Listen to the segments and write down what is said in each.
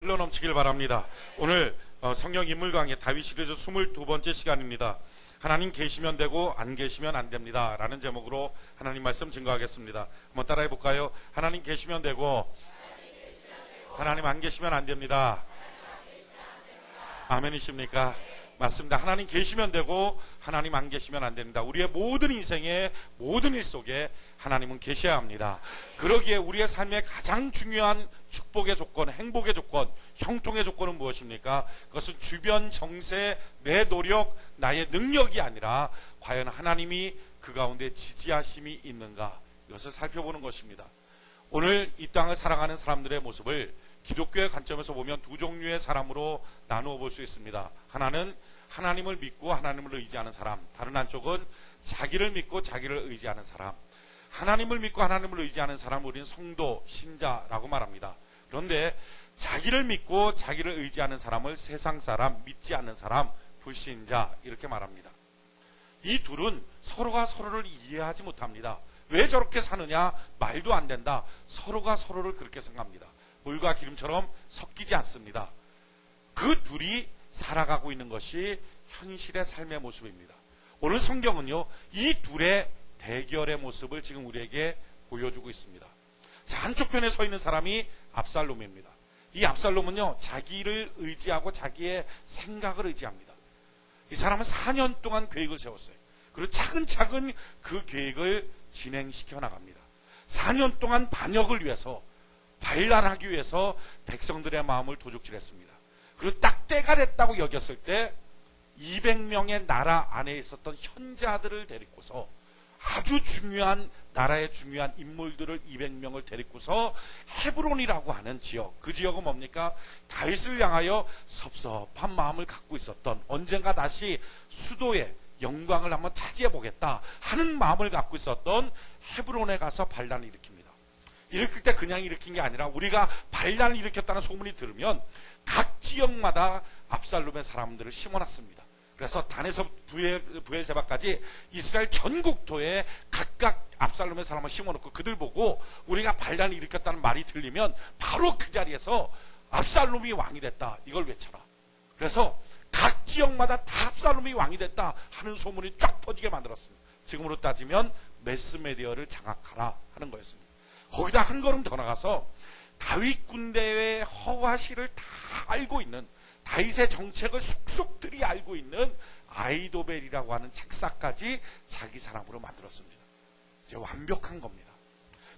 흘러넘치길 바랍니다. 오늘 성경 인물 강의 다윗 시리즈 22번째 시간입니다. 하나님 계시면 되고 안 계시면 안 됩니다 라는 제목으로 하나님 말씀 증거하겠습니다. 한번 따라해 볼까요? 하나님 계시면 되고 하나님 안 계시면 안 됩니다. 아멘이십니까? 맞습니다. 하나님 계시면 되고 하나님 안 계시면 안 됩니다. 우리의 모든 인생의 모든 일 속에 하나님은 계셔야 합니다. 그러기에 우리의 삶의 가장 중요한 축복의 조건, 행복의 조건, 형통의 조건은 무엇입니까? 그것은 주변 정세, 내 노력, 나의 능력이 아니라 과연 하나님이 그 가운데 지지하심이 있는가, 이것을 살펴보는 것입니다. 오늘 이 땅을 살아가는 사람들의 모습을 기독교의 관점에서 보면 두 종류의 사람으로 나누어 볼 수 있습니다. 하나는 하나님을 믿고 하나님을 의지하는 사람, 다른 한쪽은 자기를 믿고 자기를 의지하는 사람. 하나님을 믿고 하나님을 의지하는 사람을 우리는 성도, 신자라고 말합니다. 그런데 자기를 믿고 자기를 의지하는 사람을 세상 사람, 믿지 않는 사람, 불신자 이렇게 말합니다. 이 둘은 서로가 서로를 이해하지 못합니다. 왜 저렇게 사느냐? 말도 안 된다. 서로가 서로를 그렇게 생각합니다. 물과 기름처럼 섞이지 않습니다. 그 둘이 살아가고 있는 것이 현실의 삶의 모습입니다. 오늘 성경은요, 이 둘의 대결의 모습을 지금 우리에게 보여주고 있습니다. 자, 한쪽 편에 서 있는 사람이 압살롬입니다. 이 압살롬은요, 자기를 의지하고 자기의 생각을 의지합니다. 이 사람은 4년 동안 계획을 세웠어요. 그리고 차근차근 그 계획을 진행시켜 나갑니다. 4년 동안 반역을 위해서, 반란하기 위해서 백성들의 마음을 도둑질했습니다. 그리고 딱 때가 됐다고 여겼을 때 200명의 나라 안에 있었던 현자들을 데리고서, 아주 중요한 나라의 중요한 인물들을 200명을 데리고서 헤브론이라고 하는 지역, 그 지역은 뭡니까? 다윗을 향하여 섭섭한 마음을 갖고 있었던, 언젠가 다시 수도의 영광을 한번 차지해 보겠다 하는 마음을 갖고 있었던 헤브론에 가서 반란을 일으킵니다. 일으킬 때 그냥 일으킨 게 아니라 우리가 반란을 일으켰다는 소문이 들으면 각 지역마다 압살롬의 사람들을 심어놨습니다. 그래서 단에서 브엘세바까지 이스라엘 전국토에 각각 압살롬의 사람을 심어놓고 그들 보고 우리가 반란을 일으켰다는 말이 들리면 바로 그 자리에서 압살롬이 왕이 됐다, 이걸 외쳐라. 그래서 각 지역마다 다 압살롬이 왕이 됐다 하는 소문이 쫙 퍼지게 만들었습니다. 지금으로 따지면 매스메디어를 장악하라 하는 거였습니다. 거기다 한 걸음 더 나가서 다윗 군대의 허와시를 다 알고 있는, 다윗의 정책을 속속들이 알고 있는 아이도벨이라고 하는 책사까지 자기 사람으로 만들었습니다. 이제 완벽한 겁니다.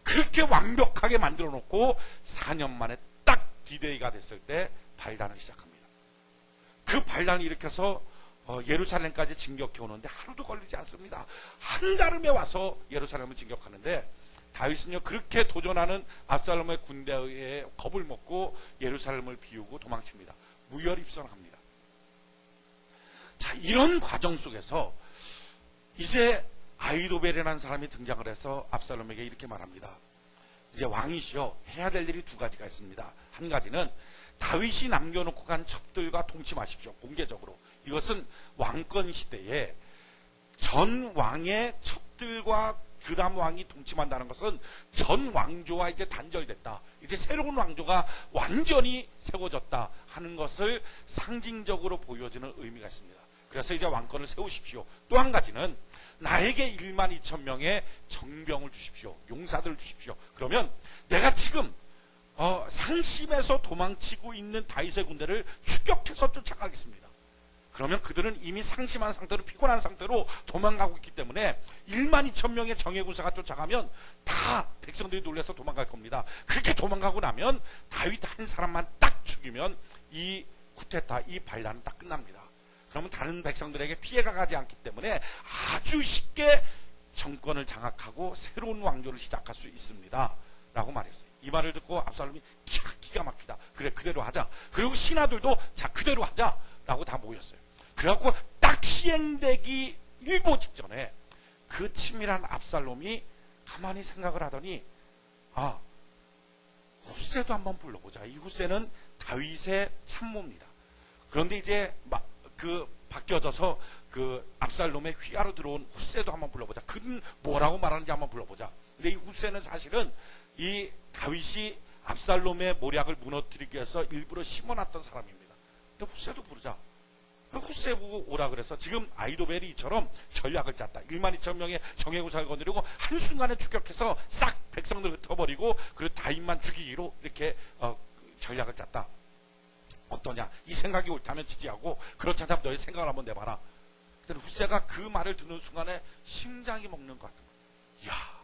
그렇게 완벽하게 만들어 놓고 4년 만에 딱 디데이가 됐을 때 반란을 시작합니다. 그 반란을 일으켜서 예루살렘까지 진격해 오는데 하루도 걸리지 않습니다. 한달음에 와서 예루살렘을 진격하는데, 다윗은요, 그렇게 도전하는 압살롬의 군대에 겁을 먹고 예루살렘을 비우고 도망칩니다. 무혈입선합니다. 자, 이런 과정 속에서 이제 아이도벨이라는 사람이 등장을 해서 압살롬에게 이렇게 말합니다. 이제 왕이시여, 해야 될 일이 두 가지가 있습니다. 한 가지는 다윗이 남겨놓고 간 첩들과 동침하십시오. 공개적으로. 이것은 왕권 시대에 전 왕의 첩들과 그 다음 왕이 동침한다는 것은 전 왕조와 이제 단절됐다, 이제 새로운 왕조가 완전히 세워졌다 하는 것을 상징적으로 보여주는 의미가 있습니다. 그래서 이제 왕권을 세우십시오. 또 한 가지는 나에게 12,000명의 정병을 주십시오. 용사들을 주십시오. 그러면 내가 지금 상심해서 도망치고 있는 다윗의 군대를 추격해서 쫓아가겠습니다. 그러면 그들은 이미 상심한 상태로, 피곤한 상태로 도망가고 있기 때문에 12,000명의 정예군사가 쫓아가면 다 백성들이 놀라서 도망갈 겁니다. 그렇게 도망가고 나면 다윗 한 사람만 딱 죽이면 이 쿠데타, 이 반란은 딱 끝납니다. 그러면 다른 백성들에게 피해가 가지 않기 때문에 아주 쉽게 정권을 장악하고 새로운 왕조를 시작할 수 있습니다 라고 말했어요. 이 말을 듣고 압살롬이 기가 막히다, 그래 그대로 하자. 그리고 신하들도 자 그대로 하자 라고 다 모였어요. 그래갖고 딱 시행되기 일보 직전에 그 치밀한 압살롬이 가만히 생각을 하더니, 후세도 한번 불러보자. 이 후세는 다윗의 참모입니다. 그런데 이제 바뀌어져서 그 압살롬의 휘하로 들어온 후세도 한번 불러보자. 그는 뭐라고 말하는지 한번 불러보자. 근데 이 후세는 사실은 이 다윗이 압살롬의 모략을 무너뜨리기 위해서 일부러 심어놨던 사람입니다. 근데 후세도 부르자. 후세 보고 오라 그래서 지금 아히도벨이 이처럼 전략을 짰다. 12,000명의 정예구사를 거느리고 한순간에 추격해서 싹 백성들을 흩어버리고 그리고 다윗만 죽이기로 이렇게 전략을 짰다. 어떠냐? 이 생각이 옳다면 지지하고 그렇지 않다면 너의 생각을 한번 내봐라. 그때 후세가 그 말을 듣는 순간에 심장이 먹는 것 같은 거야. 이야,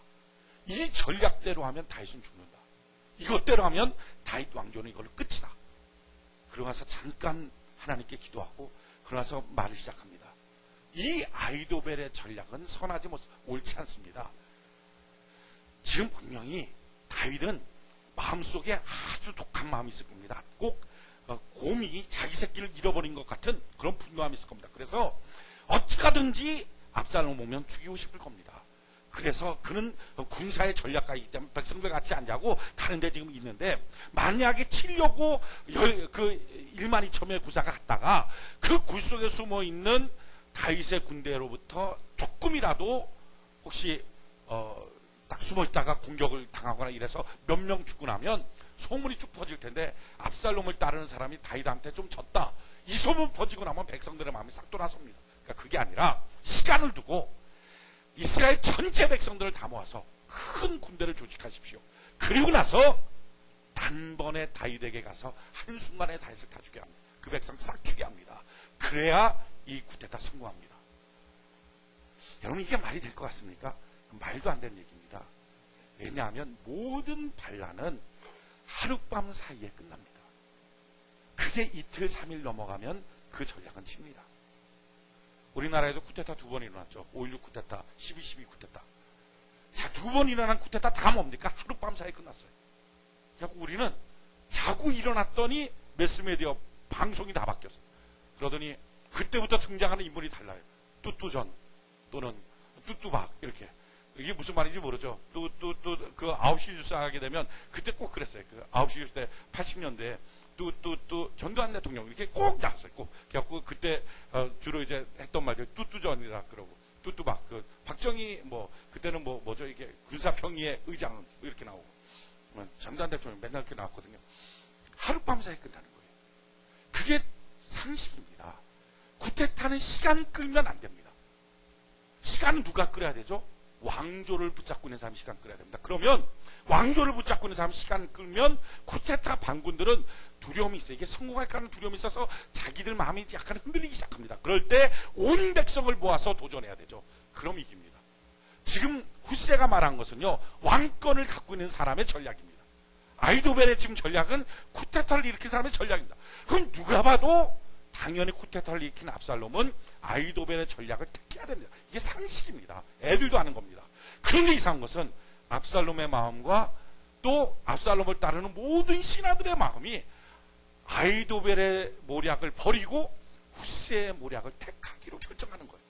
이 전략대로 하면 다윗은 죽는다. 이것대로 하면 다윗 왕조는 이걸로 끝이다. 그러고 나서 잠깐 하나님께 기도하고 그러나서 말을 시작합니다. 이 아히도벨의 전략은 선하지 못, 옳지 않습니다. 지금 분명히 다윗은 마음속에 아주 독한 마음이 있을 겁니다. 꼭 곰이 자기 새끼를 잃어버린 것 같은 그런 분노함이 있을 겁니다. 그래서 어떻게든지 압살롬 오면 죽이고 싶을 겁니다. 그래서 그는 군사의 전략가이기 때문에 백성들 같이 안 자고 다른 데 지금 있는데 만약에 치려고 그 12,000명의 구사가 갔다가 그 굴 속에 숨어 있는 다윗의 군대로부터 조금이라도 혹시 딱 숨어 있다가 공격을 당하거나 이래서 몇 명 죽고 나면 소문이 쭉 퍼질 텐데 압살롬을 따르는 사람이 다윗한테 좀 졌다. 이 소문 퍼지고 나면 백성들의 마음이 싹 돌아섭니다. 그러니까 그게 아니라 시간을 두고 이스라엘 전체 백성들을 다 모아서 큰 군대를 조직하십시오. 그리고 나서 단번에 다윗에게 가서 한순간에 다윗을 다 죽게 합니다. 그 백성 싹 죽게 합니다. 그래야 이 쿠데타 성공합니다. 여러분 이게 말이 될 것 같습니까? 말도 안 되는 얘기입니다. 왜냐하면 모든 반란은 하룻밤 사이에 끝납니다. 그게 이틀 3일 넘어가면 그 전략은 칩니다. 우리나라에도 쿠데타 2번 일어났죠. 5.16 쿠데타, 12.12 쿠데타. 자, 2번 일어난 쿠데타 다 뭡니까? 하룻밤 사이에 끝났어요. 그래서 우리는 자고 일어났더니 매스미디어 방송이 다 바뀌었어요. 그러더니 그때부터 등장하는 인물이 달라요. 뚜뚜전 또는 뚜뚜박 이렇게. 이게 무슨 말인지 모르죠. 그 9시 뉴스 하게 되면 그때 꼭 그랬어요. 그 9시 뉴스 때 80년대에 전두환 대통령 이렇게 꼭 나왔어요. 꼭. 그래갖고 그때 주로 이제 했던 말들 뚜뚜전이라 그러고 뚜뚜박 박정희 그때는 뭐죠 이게 군사평의회 의장은 이렇게 나오고 전두환 대통령 맨날 이렇게 나왔거든요. 하룻밤 사이에 끝나는 거예요. 그게 상식입니다. 쿠데타는 시간 끌면 안 됩니다. 시간은 누가 끌어야 되죠? 왕조를 붙잡고 있는 사람이 시간 끌어야 됩니다. 그러면 왕조를 붙잡고 있는 사람이 시간 끌면 쿠데타 반군들은 두려움이 있어요. 이게 성공할까 하는 두려움이 있어서 자기들 마음이 약간 흔들리기 시작합니다. 그럴 때 온 백성을 모아서 도전해야 되죠. 그럼 이깁니다. 지금 후세가 말한 것은요, 왕권을 갖고 있는 사람의 전략입니다. 아히도벨의 지금 전략은 쿠데타를 일으킨 사람의 전략입니다. 그럼 누가 봐도 당연히 쿠데타를 일으킨 압살롬은 아히도벨의 전략을 택해야 됩니다. 이게 상식입니다. 애들도 아는 겁니다. 그런데 이상한 것은 압살롬의 마음과 또 압살롬을 따르는 모든 신하들의 마음이 아히도벨의 모략을 버리고 후세의 모략을 택하기로 결정하는 거예요.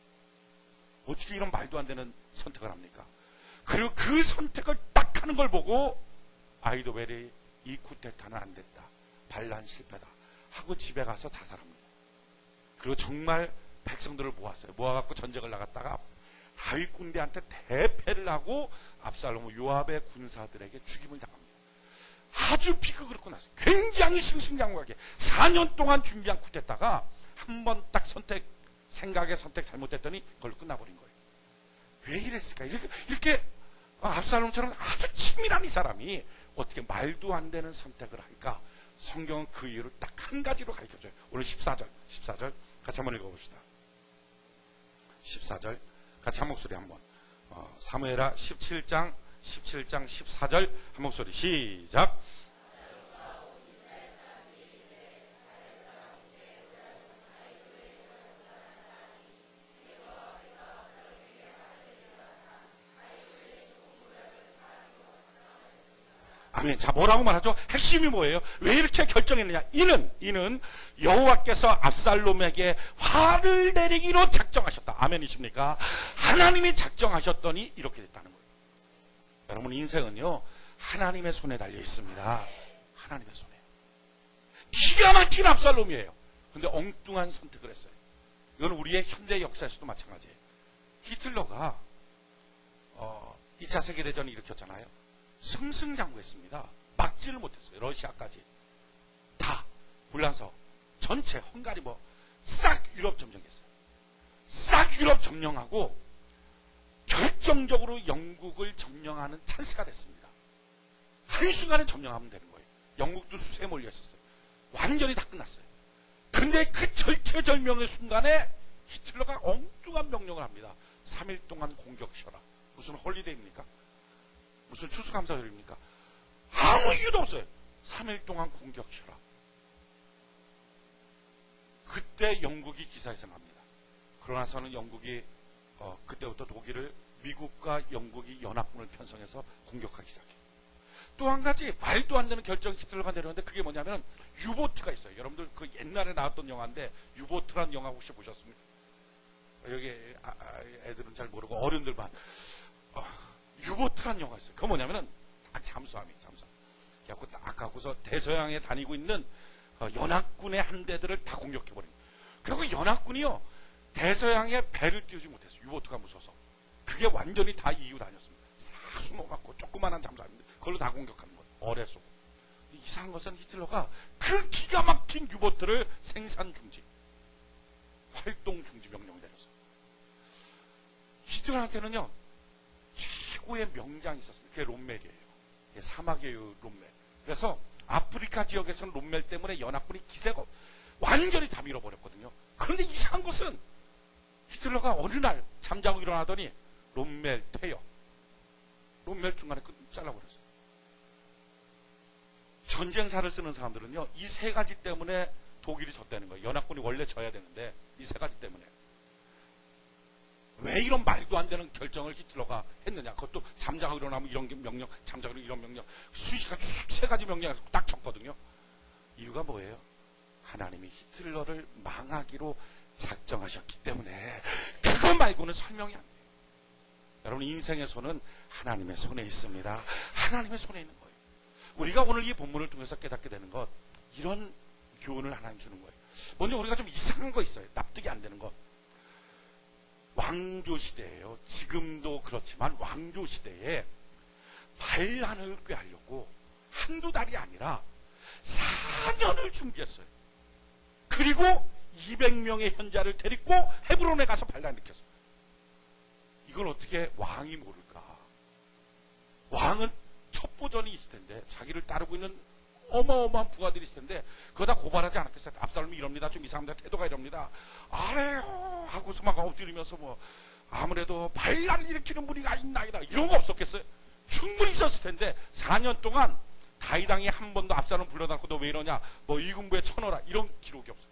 어떻게 이런 말도 안 되는 선택을 합니까? 그리고 그 선택을 딱 하는 걸 보고 아히도벨이 이 쿠데타는 안 됐다. 반란 실패다. 하고 집에 가서 자살합니다. 그리고 정말 백성들을 모았어요. 모아갖고 전쟁을 나갔다가 다윗 군대한테 대패를 하고 압살롬은 요압의 군사들에게 죽임을 당합니다. 아주 비극으로 났어요. 굉장히 승승장구하게 4년 동안 준비한 쿠데타가 한 번 딱 생각의 선택 잘못했더니 그걸로 끝나버린 거예요. 왜 이랬을까? 이렇게 압살롬처럼 아주 치밀한 이 사람이 어떻게 말도 안 되는 선택을 할까? 성경은 그 이유를 딱 한 가지로 가르쳐줘요. 오늘 14절 같이 한번 읽어봅시다. 14절 같이 한 목소리 한번. 사무엘하 17장 14절 한 목소리 시작. 아멘. 자, 뭐라고 말하죠? 핵심이 뭐예요? 왜 이렇게 결정했느냐? 이는 여호와께서 압살롬에게 화를 내리기로 작정하셨다. 아멘이십니까? 하나님이 작정하셨더니 이렇게 됐다는 거예요. 여러분 인생은요 하나님의 손에 달려 있습니다. 하나님의 손에. 기가 막힌 압살롬이에요. 근데 엉뚱한 선택을 했어요. 이건 우리의 현대 역사에서도 마찬가지예요. 히틀러가 2차 세계대전을 일으켰잖아요. 승승장구했습니다. 막지를 못했어요. 러시아까지 다 불나서 전체 헝가리 뭐 싹 유럽 점령했어요. 싹 유럽 점령하고 결정적으로 영국을 점령하는 찬스가 됐습니다. 한순간에 점령하면 되는 거예요. 영국도 수세에 몰려 있었어요. 완전히 다 끝났어요. 근데 그 절체절명의 순간에 히틀러가 엉뚱한 명령을 합니다. 3일 동안 공격 쉬어라. 무슨 홀리데이입니까? 무슨 추수감사절입니까? 아무 이유도 없어요. 3일 동안 공격 쉬어라. 그때 영국이 기사에서 납니다. 그러나서는 영국이 그때부터 독일을 미국과 영국이 연합군을 편성해서 공격하기 시작해요. 또 한 가지 말도 안 되는 결정 히틀러가 내렸는데 그게 뭐냐면 유보트가 있어요. 여러분들 그 옛날에 나왔던 영화인데 유보트라는 영화 혹시 보셨습니까? 여기 애들은 잘 모르고 어른들만 유보트라는 영화가 있어요. 그거 뭐냐면은 잠수함이에요. 잠수함. 그래갖고 딱 갖고서 대서양에 다니고 있는 연합군의 함대들을 다 공격해버립니다. 그리고 연합군이요 대서양에 배를 띄우지 못했어요. 유보트가 무서워서. 그게 완전히 다 이기고 다녔습니다. 싹 숨어갖고 조그만한 잠수함인데 그걸로 다 공격하는 거예요. 어뢰 쏘고. 이상한 것은 히틀러가 그 기가 막힌 유보트를 생산 중지, 활동 중지 명령을 내렸어요. 히틀러한테는요 최고의 명장이 있었습니다. 그게 롬멜이에요. 그게 사막의 롬멜. 그래서 아프리카 지역에서는 롬멜 때문에 연합군이 기세가 완전히 다 밀어버렸거든요. 그런데 이상한 것은 히틀러가 어느 날 잠자고 일어나더니 롬멜 퇴역. 롬멜 중간에 잘라버렸어요. 전쟁사를 쓰는 사람들은요 이 세 가지 때문에 독일이 졌다는 거예요. 연합군이 원래 져야 되는데 이 세 가지 때문에. 왜 이런 말도 안 되는 결정을 히틀러가 했느냐. 그것도 잠자고 일어나면 이런 명령, 잠자고 일어나면 이런 명령, 수시간 세 가지 명령에서 딱 쳤거든요. 이유가 뭐예요? 하나님이 히틀러를 망하기로 작정하셨기 때문에. 그거 말고는 설명이 안 돼요. 여러분 인생의 손은 하나님의 손에 있습니다. 하나님의 손에 있는 거예요. 우리가 오늘 이 본문을 통해서 깨닫게 되는 것, 이런 교훈을 하나님 주는 거예요. 먼저 우리가 좀 이상한 거 있어요. 납득이 안 되는 것. 왕조시대예요. 지금도 그렇지만 왕조시대에 반란을 꾀하려고 한두 달이 아니라 4년을 준비했어요. 그리고 200명의 현자를 데리고 헤브론에 가서 반란을 일으켰어요. 이걸 어떻게 왕이 모를까? 왕은 첩보전이 있을 텐데 자기를 따르고 있는 어마어마한 부하들이 있을 텐데 그거 다 고발하지 않았겠어요? 압살롬이 이럽니다. 좀 이상합니다. 태도가 이럽니다. 아래요 하고서 막 엎드리면서 뭐 아무래도 반란을 일으키는 무리가 있나이다 이런 거 없었겠어요? 충분히 있었을 텐데 4년 동안 다윗왕이 한 번도 압살롬 불러다놓고 너 왜 이러냐 뭐 이군부에 쳐넣어라 이런 기록이 없어요.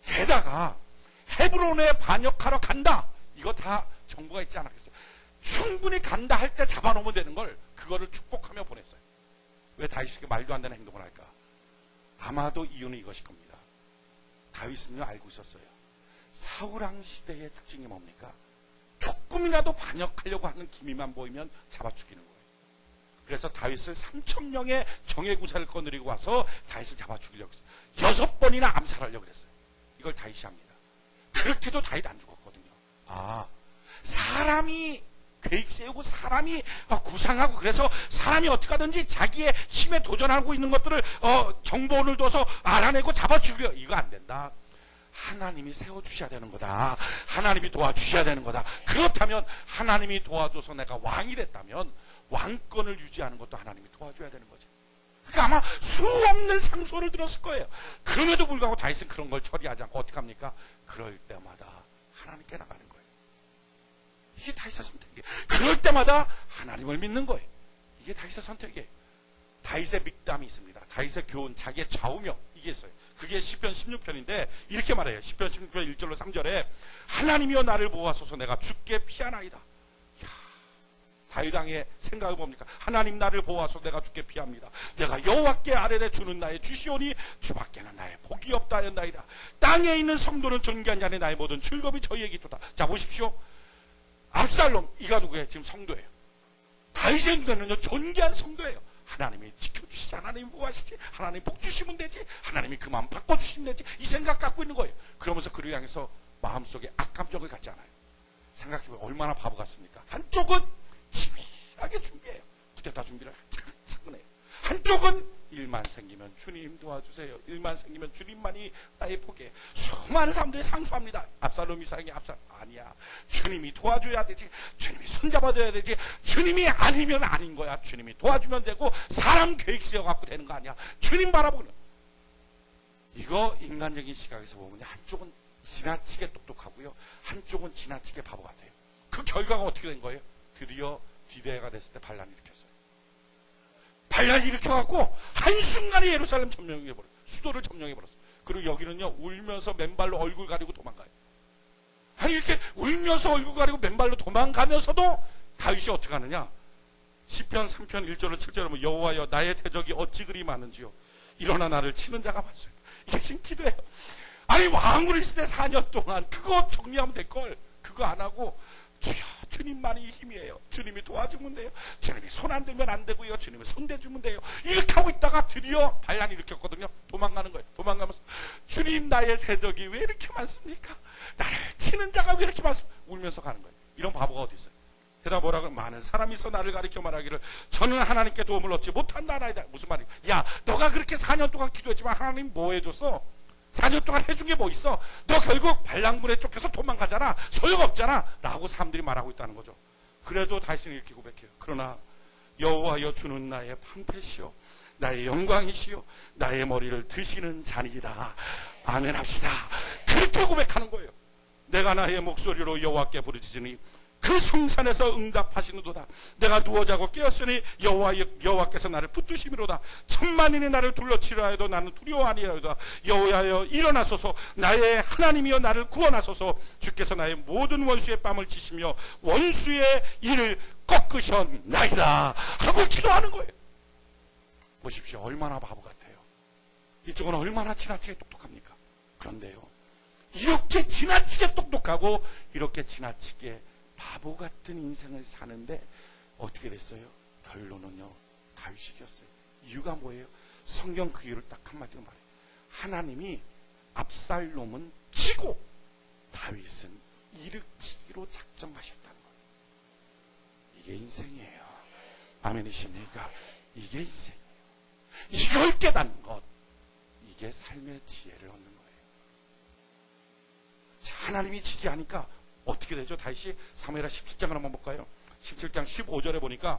게다가 헤브론에 반역하러 간다 이거 다 정보가 있지 않았겠어요? 충분히 간다 할 때 잡아놓으면 되는 걸 그거를 축복하며 보냈어요. 왜 다윗에게 말도 안 되는 행동을 할까? 아마도 이유는 이것일 겁니다. 다윗은요 알고 있었어요. 사울왕 시대의 특징이 뭡니까? 조금이라도 반역하려고 하는 기미만 보이면 잡아 죽이는 거예요. 그래서 다윗을 3,000명의 정예구사를 거느리고 와서 다윗을 잡아 죽이려고 했어요. 6번이나 암살하려고 그랬어요. 이걸 다윗이 합니다. 그렇게도 다윗 안 죽었거든요. 사람이 계획 세우고 사람이 구상하고 그래서 사람이 어떻게 하든지 자기의 힘에 도전하고 있는 것들을 정보원을 둬서 알아내고 잡아 죽여. 이거 안 된다. 하나님이 세워주셔야 되는 거다. 하나님이 도와주셔야 되는 거다. 그렇다면 하나님이 도와줘서 내가 왕이 됐다면 왕권을 유지하는 것도 하나님이 도와줘야 되는 거죠. 그러니까 아마 수없는 상소를 들었을 거예요. 그럼에도 불구하고 다윗은 그런 걸 처리하지 않고 어떻게 합니까? 그럴 때마다 하나님께 나가는 거예요. 이게 다윗의 선택이에요. 그럴 때마다 하나님을 믿는 거예요. 이게 다윗의 선택이에요. 다윗의 믹담이 있습니다. 다윗의 교훈, 자기의 좌우명 이게 있어요. 그게 시편 16편인데 이렇게 말해요. 시편 16편 1절로 3절에 하나님이여 나를 보호하소서 내가 죽게 피하나이다. 다윗 왕의 생각을 뭡니까? 하나님 나를 보호하소서 내가 죽게 피합니다. 내가 여호와께 아뢰되 주는 나의 주시오니 주밖에는 나의 복이 없다 하였나이다. 땅에 있는 성도는 존귀한 자니 나의 모든 즐거움이 저희에게 있도다. 자 보십시오. 압살롬 이가 누구예요? 지금 성도예요. 다윗의 눈에는요 존귀한 성도예요. 하나님이 지켜주시지, 하나님이 보호하시지, 하나님이 복 주시면 되지, 하나님이 그 마음 바꿔주시면 되지, 이 생각 갖고 있는 거예요. 그러면서 그를 향해서 마음속에 악감정을 갖지 않아요. 생각해보면 얼마나 바보 같습니까? 한쪽은 치밀하게 준비해요. 쿠데타 준비를 차근차근 해요. 한쪽은 일만 생기면 주님 도와주세요. 일만 생기면 주님만이 나의 복이에요. 수많은 사람들이 상수합니다. 압살롬 이상이 아니야. 주님이 도와줘야 되지. 주님이 손잡아줘야 되지. 주님이 아니면 아닌 거야. 주님이 도와주면 되고 사람 계획 세워갖고 되는 거 아니야. 주님 바라보는. 이거 인간적인 시각에서 보면 한쪽은 지나치게 똑똑하고요. 한쪽은 지나치게 바보 같아요. 그 결과가 어떻게 된 거예요? 드디어 디데이가 됐을 때 반란을 일으켰어요. 반란을 일으켜갖고 한순간에 예루살렘 점령해버렸어요. 수도를 점령해버렸어요. 그리고 여기는요, 울면서 맨발로 얼굴 가리고 도망가요. 아니, 이렇게 울면서 얼굴 가리고 맨발로 도망가면서도 다윗이 어떻게 하느냐? 시편 3편 1절로 7절에 보면 여호와여 나의 대적이 어찌 그리 많은지요. 일어나 나를 치는 자가 많습니다. 이게 지금 기도예요. 아니, 왕으로 있을 때 4년 동안 그거 정리하면 될걸. 그거 안 하고 주여 주님만이 힘이에요. 주님이 도와주면 돼요. 주님이 손 안 대면 안 되고요. 주님이 손 대주면 돼요. 이렇게 하고 있다가 드디어 반란이 일으켰거든요. 도망가는 거예요. 도망가면서 주님 나의 대적이 왜 이렇게 많습니까? 나를 치는 자가 왜 이렇게 많습니까? 울면서 가는 거예요. 이런 바보가 어디 있어요? 게다가 뭐라고 많은 사람이 있어 나를 가리켜 말하기를 저는 하나님께 도움을 얻지 못한다나이다. 무슨 말이야? 야 너가 그렇게 4년 동안 기도했지만 하나님 뭐 해줬어? 4년 동안 해준 게 뭐 있어? 너 결국 반란군에 쫓겨서 도망가잖아. 소용없잖아. 라고 사람들이 말하고 있다는 거죠. 그래도 다윗은 이렇게 고백해요. 그러나 여호와여 주는 나의 방패시요 나의 영광이시요 나의 머리를 드시는 잔이다. 아멘 합시다. 그렇게 고백하는 거예요. 내가 나의 목소리로 여호와께 부르짖으니 그 성산에서 응답하시는도다. 내가 누워 자고 깨었으니 여호와께서 나를 붙드심이로다. 천만인이 나를 둘러치려 하여도 나는 두려워하니라도다. 여호와여 일어나소서. 나의 하나님이여 나를 구원하소서. 주께서 나의 모든 원수의 뺨을 치시며 원수의 일을 꺾으셨나이다 하고 기도하는 거예요. 보십시오. 얼마나 바보 같아요. 이쪽은 얼마나 지나치게 똑똑합니까? 그런데요, 이렇게 지나치게 똑똑하고 이렇게 지나치게 바보 같은 인생을 사는데 어떻게 됐어요? 결론은요, 다윗이 이겼어요. 이유가 뭐예요? 성경 그 이유를 딱 한마디로 말해요. 하나님이 압살롬은 치고 다윗은 일으키기로 작정하셨다는 거예요. 이게 인생이에요. 아멘이십니까? 이게 인생이에요. 이걸 깨닫는 것, 이게 삶의 지혜를 얻는 거예요. 자, 하나님이 지지하니까 어떻게 되죠? 다시 사무엘하 17장을 한번 볼까요? 17장 15절에 보니까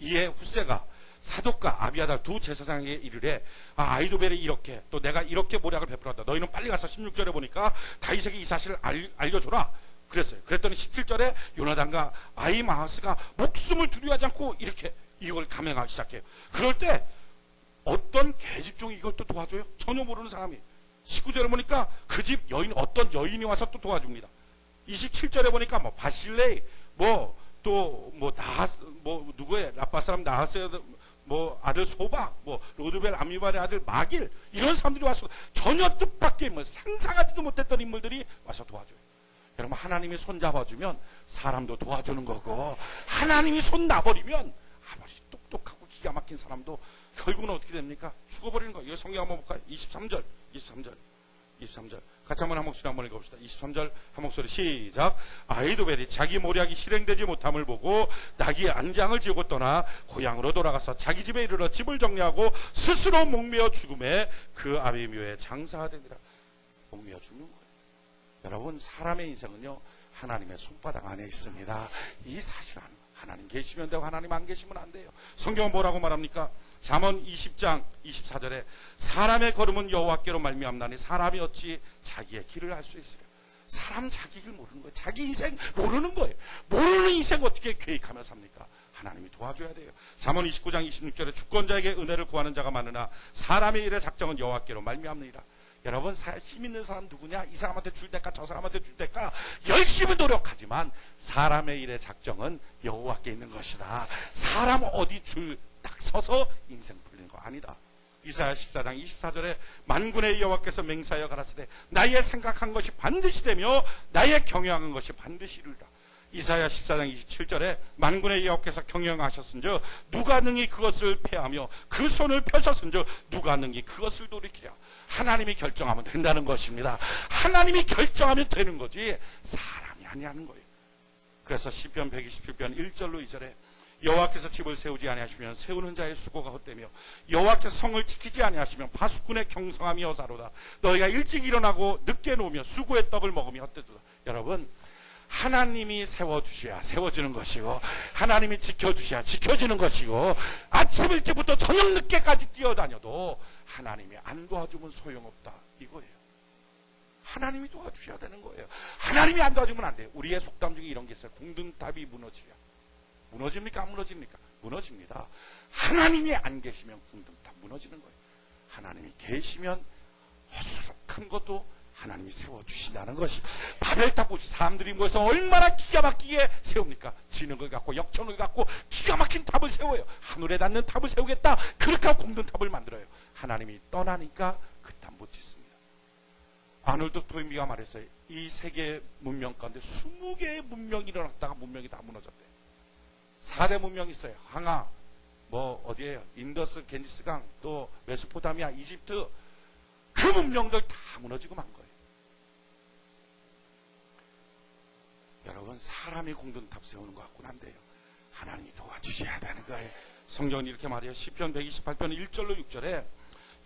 이에 훗새가 사독과 아비아달 두 제사장에게 이르되 아이도벨이 이렇게 또 내가 이렇게 모략을 베풀었다. 너희는 빨리 가서 16절에 보니까 다윗에게 이 사실을 알려줘라 그랬어요. 그랬더니 17절에 요나단과 아히마아스가 목숨을 두려워하지 않고 이렇게 이걸 감행하기 시작해요. 그럴 때 어떤 계집종이 이걸 또 도와줘요? 전혀 모르는 사람이. 19절에 보니까 그 집 여인, 어떤 여인이 와서 또 도와줍니다. 27절에 보니까 뭐 바실레이, 누구의 라빠 사람 나하스의 뭐 아들 소박, 뭐 로드벨 암미발의 아들 마길, 이런 사람들이 와서 전혀 뜻밖의 인물, 상상하지도 못했던 인물들이 와서 도와줘요. 여러분, 하나님이 손 잡아주면 사람도 도와주는 거고, 하나님이 손 놔버리면 아무리 똑똑하고 기가 막힌 사람도 결국은 어떻게 됩니까? 죽어버리는 거예요. 이거 성경 한번 볼까요? 23절. 같이 한번 한 목소리 한번 읽어봅시다. 23절 한 목소리 시작. 아히도벨이 자기 모략이 실행되지 못함을 보고 나귀의 안장을 지우고 떠나 고향으로 돌아가서 자기 집에 이르러 집을 정리하고 스스로 목매어 죽음에 그 아비의 묘에 장사하되니라. 목매어 죽는 거예요. 여러분, 사람의 인생은요, 하나님의 손바닥 안에 있습니다. 이 사실 하나님 계시면 되고 하나님 안 계시면 안 돼요. 성경은 뭐라고 말합니까? 잠언 20장 24절에 사람의 걸음은 여호와께로 말미암나니 사람이 어찌 자기의 길을 알 수 있으려. 사람 자기 길 모르는 거예요. 자기 인생 모르는 거예요. 모르는 인생 어떻게 계획하며 삽니까? 하나님이 도와줘야 돼요. 잠언 29장 26절에 주권자에게 은혜를 구하는 자가 많으나 사람의 일의 작정은 여호와께로 말미암느니라. 여러분, 힘 있는 사람 누구냐? 이 사람한테 줄 때까 저 사람한테 줄 때까 열심히 노력하지만 사람의 일의 작정은 여호와께 있는 것이다. 사람 어디 줄 딱 서서 인생 풀리는 거 아니다. 이사야 14장 24절에 만군의 여호와께서 맹세하여 가라사대 나의 생각한 것이 반드시 되며 나의 경영한 것이 반드시 이루리라. 이사야 14장 27절에 만군의 여호와께서 경영하셨은즉 누가 능히 그것을 패하며 그 손을 펴셨은즉 누가 능히 그것을 돌이키랴. 하나님이 결정하면 된다는 것입니다. 하나님이 결정하면 되는 거지 사람이 아니라는 거예요. 그래서 시편 127편 1절로 2절에 여호와께서 집을 세우지 아니하시면 세우는 자의 수고가 헛되며 여호와께서 성을 지키지 아니하시면 파수꾼의 경성함이 허사로다. 너희가 일찍 일어나고 늦게 놓으며 수고의 떡을 먹으며 헛되도다. 여러분, 하나님이 세워주셔야 세워지는 것이고 하나님이 지켜주셔야 지켜지는 것이고 아침 일찍부터 저녁 늦게까지 뛰어다녀도 하나님이 안 도와주면 소용없다 이거예요. 하나님이 도와주셔야 되는 거예요. 하나님이 안 도와주면 안 돼요. 우리의 속담 중에 이런 게 있어요. 공든탑이 무너지랴. 무너집니까? 안 무너집니까? 무너집니다. 하나님이 안 계시면 공든탑 무너지는 거예요. 하나님이 계시면 허수룩한 것도 하나님이 세워주신다는 것이. 바벨탑 보시 사람들이 모여서 얼마나 기가 막히게 세웁니까? 진흙을 갖고 역청을 갖고 기가 막힌 탑을 세워요. 하늘에 닿는 탑을 세우겠다. 그렇게 하고 공든탑을 만들어요. 하나님이 떠나니까 그 탑 못 짓습니다. 아놀드 토인비가 말했어요. 이 세계 문명 가운데 20개의 문명이 일어났다가 문명이 다 무너졌대요. 4대 문명이 있어요. 항아, 어디에요? 인더스, 겐지스강, 또 메소포타미아, 이집트. 그 문명들 다 무너지고 만 거예요. 여러분, 사람이 공든탑 세우는 것 같고는 안 돼요. 하나님이 도와주셔야 되는 거예요. 성경은 이렇게 말해요. 시편 128편 1절로 6절에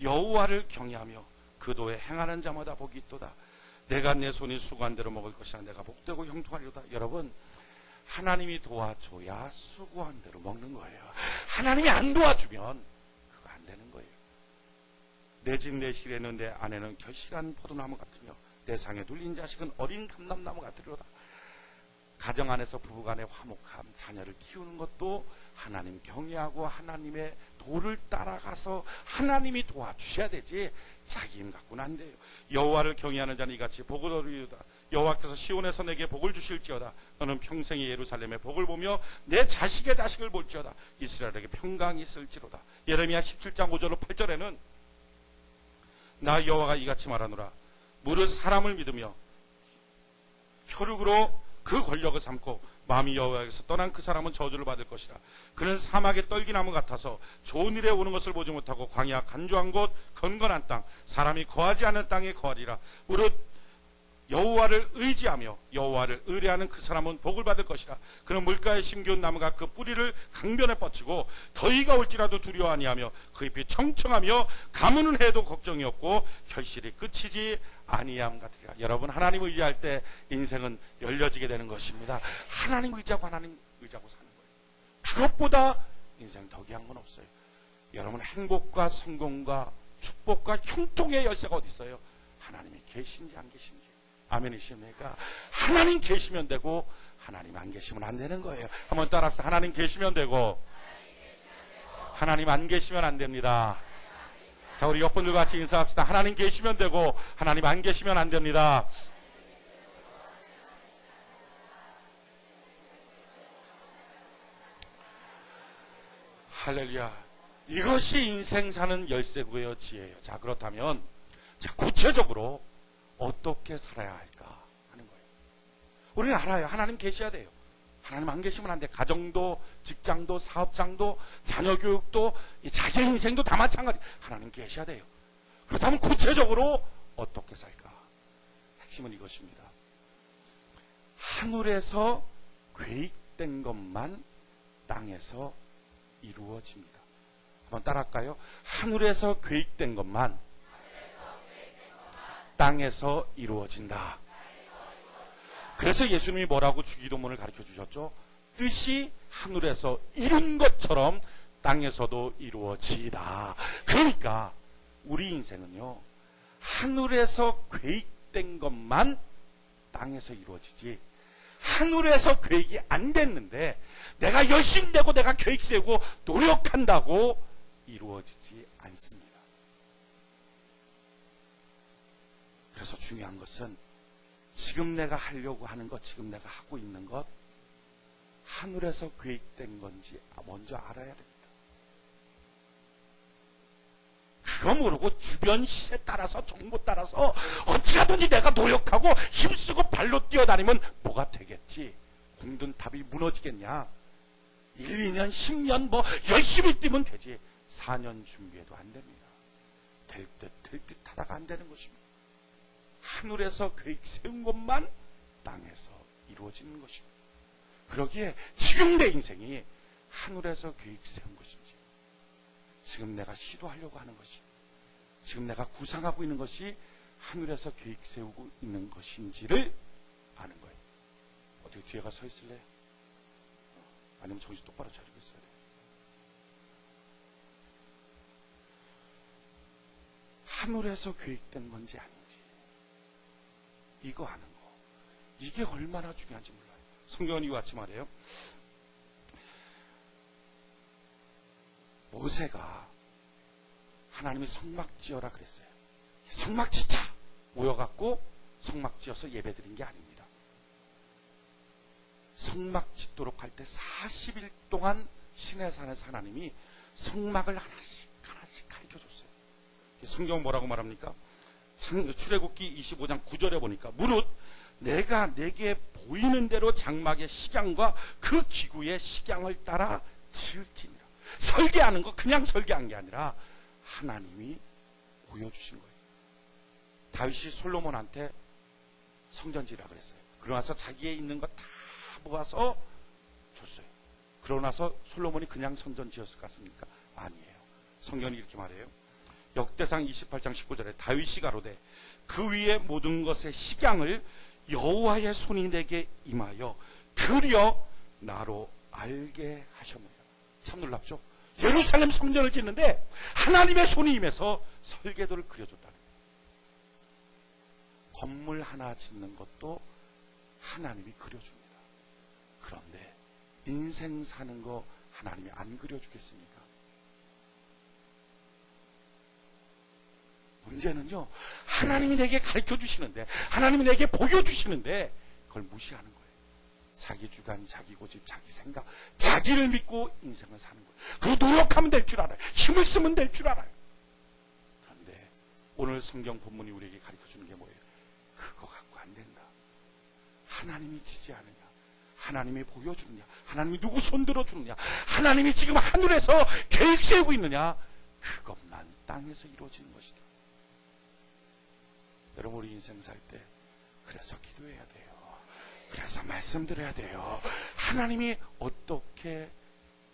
여호와를 경외하며 그 도에 행하는 자마다 복이 있도다. 내가 내 손이 수고한 대로 먹을 것이나 내가 복되고 형통하리로다. 여러분, 하나님이 도와줘야 수고한 대로 먹는 거예요. 하나님이 안 도와주면 그거 안 되는 거예요. 내 집 내 실에는 내 아내는 결실한 포도나무 같으며 내 상에 눌린 자식은 어린 감람나무 같으리로다. 가정 안에서 부부간의 화목함, 자녀를 키우는 것도 하나님 경외하고 하나님의 도를 따라가서 하나님이 도와주셔야 되지 자기 힘 갖고는 안 돼요. 여호와를 경외하는 자는 이같이 복을 얻으리로다. 여호와께서 시온에서 내게 복을 주실지어다. 너는 평생에 예루살렘에 복을 보며 내 자식의 자식을 볼지어다. 이스라엘에게 평강이 있을지로다. 예레미야 17장 5절로 8절에는 나 여호와가 이같이 말하노라. 무릇 사람을 믿으며 혈육으로 그 권력을 삼고 마음이 여호와에게서 떠난 그 사람은 저주를 받을 것이라. 그는 사막의 떨기나무 같아서 좋은 일에 오는 것을 보지 못하고 광야 간조한 곳 건건한 땅 사람이 거하지 않는 땅에 거하리라. 무릇 여호와를 의지하며 여호와를 의뢰하는 그 사람은 복을 받을 것이라. 그는 물가에 심겨온 나무가 그 뿌리를 강변에 뻗치고 더위가 올지라도 두려워 아니하며 그 잎이 청청하며 가무는 해도 걱정이 없고 결실이 끝이지 아니함 같으리라. 여러분, 하나님 의지할 때 인생은 열려지게 되는 것입니다. 하나님 의지하고 하나님 의지하고 사는 거예요. 그것보다 인생 더 귀한 건 없어요. 여러분, 행복과 성공과 축복과 형통의 열쇠가 어디 있어요? 하나님이 계신지 안 계신지. 아멘이십니까? 하나님 계시면 되고 하나님 안 계시면 안 되는 거예요. 한번 따라합시다. 하나님 계시면 되고 하나님 안 계시면 안 됩니다. 자, 우리 옆분들과 같이 인사합시다. 하나님 계시면 되고 하나님 안 계시면 안 됩니다. 할렐루야. 이것이 인생 사는 열쇠고요, 지혜예요. 자, 그렇다면 자, 구체적으로 어떻게 살아야 할까 하는 거예요. 우리는 알아요. 하나님 계셔야 돼요. 하나님 안 계시면 안 돼. 가정도, 직장도, 사업장도, 자녀 교육도, 자기 인생도 다 마찬가지. 하나님 계셔야 돼요. 그렇다면 구체적으로 어떻게 살까? 핵심은 이것입니다. 하늘에서 계획된 것만 땅에서 이루어집니다. 한번 따라할까요? 하늘에서 계획된 것만 땅에서 이루어진다. 그래서 예수님이 뭐라고 주기도문을 가르쳐 주셨죠? 뜻이 하늘에서 이룬 것처럼 땅에서도 이루어지다. 그러니까 우리 인생은요, 하늘에서 계획된 것만 땅에서 이루어지지, 하늘에서 계획이 안 됐는데 내가 열심히 되고 내가 계획 세우고 노력한다고 이루어지지 않습니다. 그래서 중요한 것은 지금 내가 하려고 하는 것, 지금 내가 하고 있는 것, 하늘에서 계획된 건지 먼저 알아야 됩니다. 그거 모르고 주변 시세 따라서, 정보 따라서 어떻게 하든지 내가 노력하고 힘쓰고 발로 뛰어다니면 뭐가 되겠지? 공든탑이 무너지겠냐? 1, 2년, 10년 열심히 뛰면 되지. 4년 준비해도 안 됩니다. 될 듯 하다가 안 되는 것입니다. 하늘에서 계획 세운 것만 땅에서 이루어지는 것입니다. 그러기에 지금 내 인생이 하늘에서 계획 세운 것인지, 지금 내가 시도하려고 하는 것이, 지금 내가 구상하고 있는 것이 하늘에서 계획 세우고 있는 것인지를 아는 거예요. 어떻게 뒤에 가서 서 있을래요? 아니면 정신 똑바로 차리고 있어야 돼요. 하늘에서 계획된 건지 아닌지, 이거 아는 거, 이게 얼마나 중요한지 몰라요. 성경은 이와 같이 말해요. 모세가 하나님이 성막 지어라 그랬어요. 성막 짓자! 모여갖고 성막 지어서 예배 드린 게 아닙니다. 성막 짓도록 할 때 40일 동안 시내산에서 하나님이 성막을 하나씩 가르쳐 줬어요. 성경은 뭐라고 말합니까? 출애굽기 25장 9절에 보니까 무릇 내가 내게 보이는 대로 장막의 식양과 그 기구의 식양을 따라 지을지니라. 설계하는 거 그냥 설계한 게 아니라 하나님이 보여주신 거예요. 다윗이 솔로몬한테 성전 지으라 그랬어요. 그러고 나서 자기에 있는 거 다 모아서 줬어요. 그러고 나서 솔로몬이 그냥 성전 지었을 것 같습니까? 아니에요. 성경이 이렇게 말해요. 역대상 28장 19절에 다윗이 가로되 그 위에 모든 것의 식양을 여호와의 손이 내게 임하여 그려 나로 알게 하셨느니라. 참 놀랍죠? 예루살렘 성전을 짓는데 하나님의 손이 임해서 설계도를 그려줬다는 거예요. 건물 하나 짓는 것도 하나님이 그려줍니다. 그런데 인생 사는 거 하나님이 안 그려주겠습니까? 문제는요, 하나님이 내게 가르쳐 주시는데, 하나님이 내게 보여주시는데 그걸 무시하는 거예요. 자기 주관, 자기 고집, 자기 생각, 자기를 믿고 인생을 사는 거예요. 그리고 노력하면 될 줄 알아요. 힘을 쓰면 될 줄 알아요. 그런데 오늘 성경 본문이 우리에게 가르쳐 주는 게 뭐예요? 그거 갖고 안 된다. 하나님이 지지 않으냐, 하나님이 보여주느냐, 하나님이 누구 손들어 주느냐, 하나님이 지금 하늘에서 계획 세우고 있느냐, 그것만 땅에서 이루어지는 것이다. 여러분, 우리 인생 살 때 그래서 기도해야 돼요. 그래서 말씀드려야 돼요. 하나님이 어떻게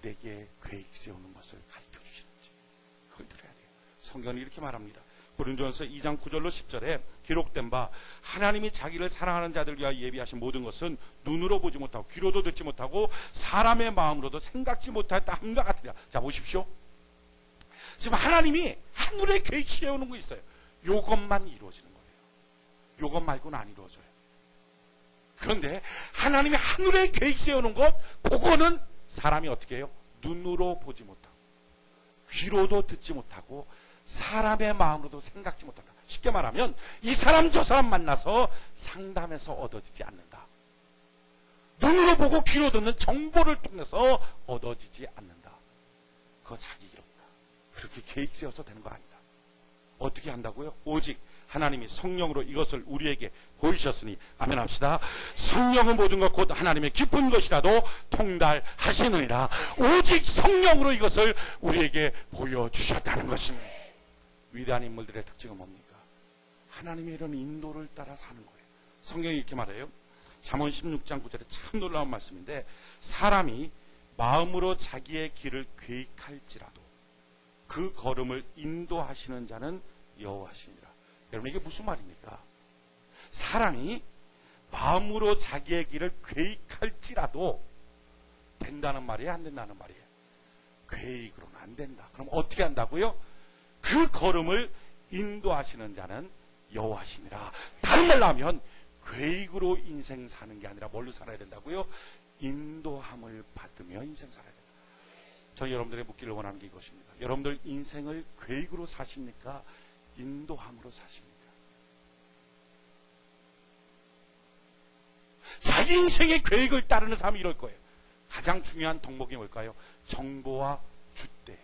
내게 계획 세우는 것을 가르쳐 주시는지 그걸 들어야 돼요. 성경이 이렇게 말합니다. 고린도전서 2장 9절로 10절에 기록된 바 하나님이 자기를 사랑하는 자들 위하여 예비하신 모든 것은 눈으로 보지 못하고 귀로도 듣지 못하고 사람의 마음으로도 생각지 못하였다 함과 같으리라. 자, 보십시오. 지금 하나님이 하늘에 계획 세우는 거 있어요. 요것만 이루어지는 거예요. 요것 말고는 안 이루어져요. 그런데 하나님이 하늘에 계획 세우는 것, 그거는 사람이 어떻게 해요? 눈으로 보지 못하고 귀로도 듣지 못하고 사람의 마음으로도 생각지 못한다. 쉽게 말하면 이 사람 저 사람 만나서 상담해서 얻어지지 않는다. 눈으로 보고 귀로 듣는 정보를 통해서 얻어지지 않는다. 그거 자기 기록이다. 그렇게 계획 세워서 되는 거 아니다. 어떻게 한다고요? 오직 하나님이 성령으로 이것을 우리에게 보이셨으니 아멘 합시다. 성령은 모든 것 곧 하나님의 깊은 것이라도 통달하시느니라. 오직 성령으로 이것을 우리에게 보여주셨다는 것입니다. 위대한 인물들의 특징은 뭡니까? 하나님의 이런 인도를 따라 사는 거예요. 성경이 이렇게 말해요. 잠언 16장 9절에 참 놀라운 말씀인데 사람이 마음으로 자기의 길을 계획할지라도 그 걸음을 인도하시는 자는 여호와시니라. 여러분, 이게 무슨 말입니까? 사람이 마음으로 자기의 길을 계획할지라도 된다는 말이에요? 안 된다는 말이에요? 계획으로는 안 된다. 그럼 어떻게 한다고요? 그 걸음을 인도하시는 자는 여호와시니라. 다른 말로 하면 계획으로 인생 사는 게 아니라 뭘로 살아야 된다고요? 인도함을 받으며 인생 살아야 된다. 저희 여러분들의 묻기를 원하는 게 이것입니다. 여러분들 인생을 계획으로 사십니까? 인도함으로 사십니까? 자기 인생의 계획을 따르는 사람이 이럴 거예요. 가장 중요한 덕목이 뭘까요? 정보와 줏대예요.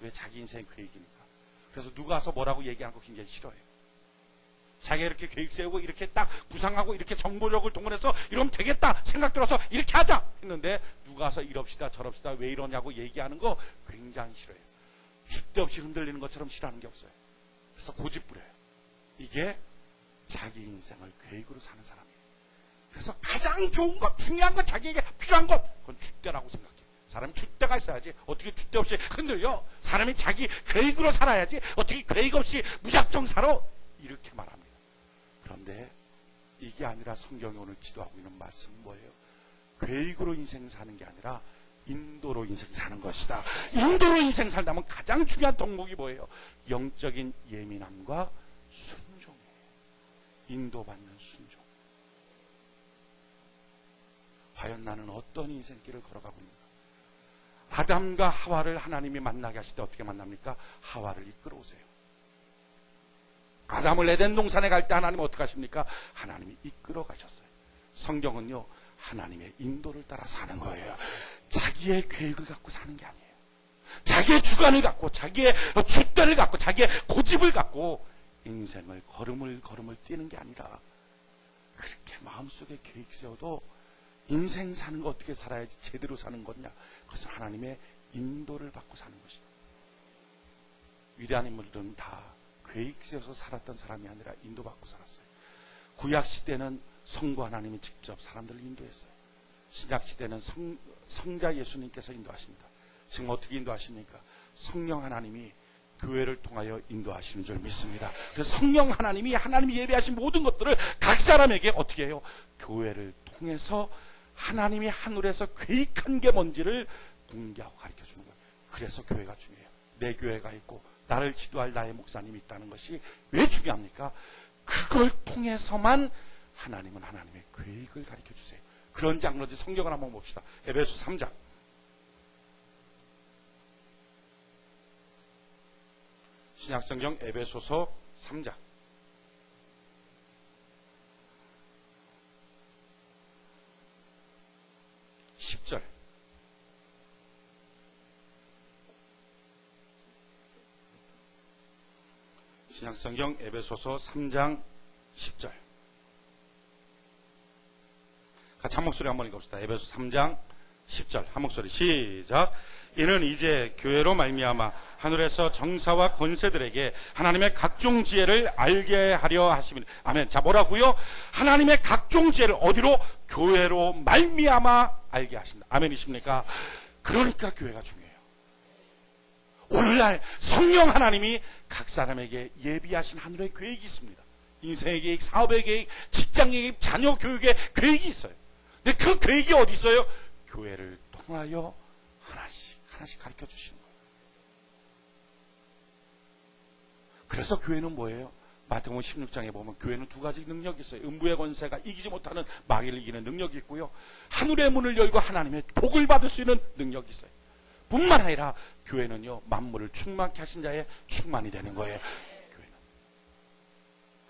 왜? 자기 인생의 계획이니까. 그래서 누가 와서 뭐라고 얘기하는 거 굉장히 싫어해요. 자기가 이렇게 계획 세우고 이렇게 딱 구상하고 이렇게 정보력을 동원해서 이러면 되겠다 생각 들어서 이렇게 하자 했는데 누가 와서 이럽시다 저럽시다 왜 이러냐고 얘기하는 거 굉장히 싫어해요. 줏대 없이 흔들리는 것처럼 싫어하는 게 없어요. 그래서 고집부려요. 이게 자기 인생을 계획으로 사는 사람이에요. 그래서 가장 좋은 것, 중요한 것, 자기에게 필요한 것, 그건 줏대라고 생각해요. 사람이 줏대가 있어야지 어떻게 줏대 없이 흔들려? 사람이 자기 계획으로 살아야지 어떻게 계획 없이 무작정 살아? 이렇게 말합니다. 그런데 이게 아니라 성경이 오늘 지도하고 있는 말씀은 뭐예요? 계획으로 인생 사는 게 아니라 인도로 인생 사는 것이다. 인도로 인생 살다면 가장 중요한 덕목이 뭐예요? 영적인 예민함과 순종이에요. 인도받는 순종. 과연 나는 어떤 인생길을 걸어가고 있는가? 아담과 하와를 하나님이 만나게 하실 때 어떻게 만납니까? 하와를 이끌어 오세요. 아담을 에덴 동산에 갈 때 하나님 어떻게 하십니까? 하나님이 이끌어 가셨어요. 성경은요, 하나님의 인도를 따라 사는 거예요. 자기의 계획을 갖고 사는 게 아니에요. 자기의 주관을 갖고, 자기의 줏대를 갖고, 자기의 고집을 갖고 인생을 걸음을 뛰는 게 아니라, 그렇게 마음속에 계획 세워도 인생 사는 거 어떻게 살아야지 제대로 사는 거냐? 그것은 하나님의 인도를 받고 사는 것이다. 위대한 인물들은 다 계획 세워서 살았던 사람이 아니라 인도받고 살았어요. 구약 시대는 성부 하나님이 직접 사람들을 인도했어요. 신약 시대는 성자 예수님께서 인도하십니다. 지금 어떻게 인도하십니까? 성령 하나님이 교회를 통하여 인도하시는 줄 믿습니다. 그래서 성령 하나님이 예배하신 모든 것들을 각 사람에게 어떻게 해요? 교회를 통해서 하나님이 하늘에서 계획한 게 뭔지를 공개하고 가르쳐 주는 거예요. 그래서 교회가 중요해요. 내 교회가 있고 나를 지도할 나의 목사님이 있다는 것이 왜 중요합니까? 그걸 통해서만 하나님은 하나님의 계획을 가르쳐 주세요. 그런지 안 그런지 성경을 한번 봅시다. 에베소 3장. 신약성경 에베소서 3장. 10절. 신약성경 에베소서 3장 10절. 같이 한 목소리 한번 읽어봅시다. 에베소 3장 10절 한 목소리 시작. 이는 이제 교회로 말미암아 하늘에서 정사와 권세들에게 하나님의 각종 지혜를 알게 하려 하심이니. 아멘. 자, 뭐라고요? 하나님의 각종 지혜를 어디로? 교회로 말미암아 알게 하신다. 아멘이십니까? 그러니까 교회가 중요해요. 오늘날 성령 하나님이 각 사람에게 예비하신 하늘의 계획이 있습니다. 인생의 계획, 사업의 계획, 직장 계획, 자녀 교육의 계획이 있어요. 근데 그 계획이 어디 있어요? 교회를 통하여 하나씩 가르쳐 주시는 거예요. 그래서 교회는 뭐예요? 마태복음 16장에 보면 교회는 두 가지 능력이 있어요. 음부의 권세가 이기지 못하는 마귀를 이기는 능력이 있고요. 하늘의 문을 열고 하나님의 복을 받을 수 있는 능력이 있어요. 뿐만 아니라 교회는요, 만물을 충만케 하신 자의 충만이 되는 거예요.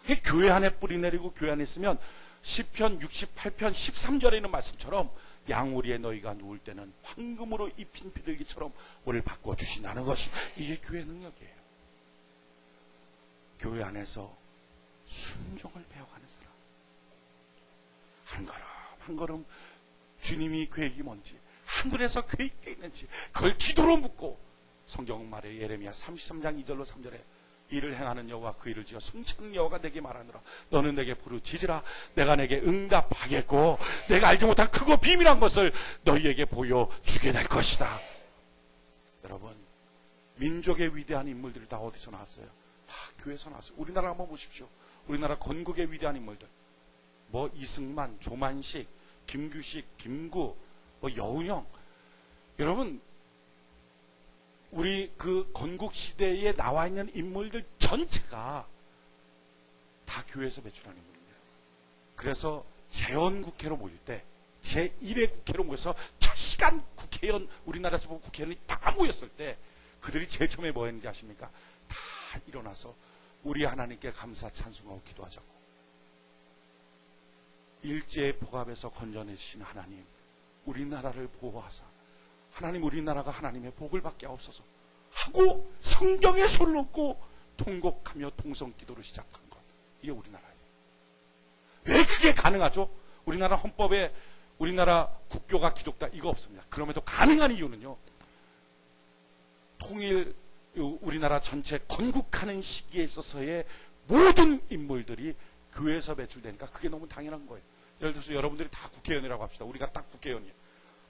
교회는. 교회 안에 뿌리 내리고 교회 안에 있으면 시편 68편 13절에 있는 말씀처럼 양우리에 너희가 누울 때는 황금으로 입힌 비둘기처럼 우리를 바꿔주신다는 것이 이게 교회 능력이에요. 교회 안에서 순종을 배워가는 사람, 한 걸음 한 걸음 주님이 계획이 뭔지, 하늘에서 계획이 있는지 그걸 기도로 묻고, 성경 말에 예레미야 33장 2절로 3절에 이를 행하는 여호와 그 일을 지어 성취하는 여호와가 내게 말하노라. 너는 내게 부르짖으라. 내가 내게 응답하겠고 내가 알지 못한 크고 비밀한 것을 너희에게 보여주게 될 것이다. 여러분, 민족의 위대한 인물들이 다 어디서 나왔어요? 다 교회에서 나왔어요. 우리나라 한번 보십시오. 우리나라 건국의 위대한 인물들, 뭐 이승만, 조만식, 김규식, 김구, 뭐 여운형. 여러분, 우리 그 건국 시대에 나와 있는 인물들 전체가 다 교회에서 배출한 인물입니다. 그래서 재헌국회로 모일 때, 제1회 국회로 모여서 첫 시간 국회의원, 우리나라에서 보면 국회의원이 다 모였을 때 그들이 제일 처음에 뭐 했는지 아십니까? 다 일어나서 우리 하나님께 감사 찬송하고 기도하자고. 일제의 폭압에서 건져내신 하나님, 우리나라를 보호하사 하나님, 우리나라가 하나님의 복을 받게 하옵소서 하고 성경에 손을 놓고 통곡하며 통성기도를 시작한 것, 이게 우리나라예요. 왜 그게 가능하죠? 우리나라 헌법에 우리나라 국교가 기독다 이거 없습니다. 그럼에도 가능한 이유는요, 통일, 우리나라 전체 건국하는 시기에 있어서의 모든 인물들이 교회에서 배출되니까 그게 너무 당연한 거예요. 예를 들어서 여러분들이 다 국회의원이라고 합시다. 우리가 딱 국회의원이에요.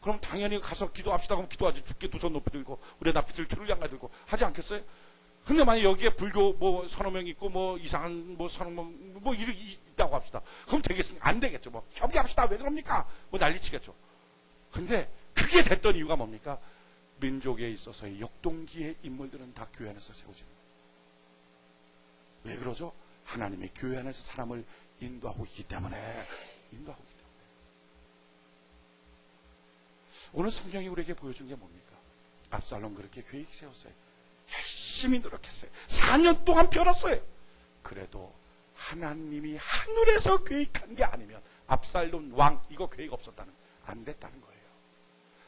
그럼 당연히 가서 기도합시다. 그럼 기도하지. 죽게 두 손 높이 들고 우리 낯빛을 주를 향해 들고 하지 않겠어요? 근데 만약 여기에 불교 뭐 서너 명 있고 뭐 이상한 뭐 서너 뭐 있다고 합시다. 그럼 되겠습니까? 안 되겠죠. 뭐 협의합시다. 왜 그럽니까? 뭐 난리치겠죠. 근데 그게 됐던 이유가 뭡니까? 민족에 있어서의 역동기의 인물들은 다 교회 안에서 세워집니다. 왜 그러죠? 하나님의 교회 안에서 사람을 인도하고 있기 때문에. 오늘 성경이 우리에게 보여준 게 뭡니까? 압살롬 그렇게 계획 세웠어요. 열심히 노력했어요. 4년 동안 벼렀어요. 그래도 하나님이 하늘에서 계획한 게 아니면 압살롬 왕 이거 계획 없었다는 안 됐다는 거예요.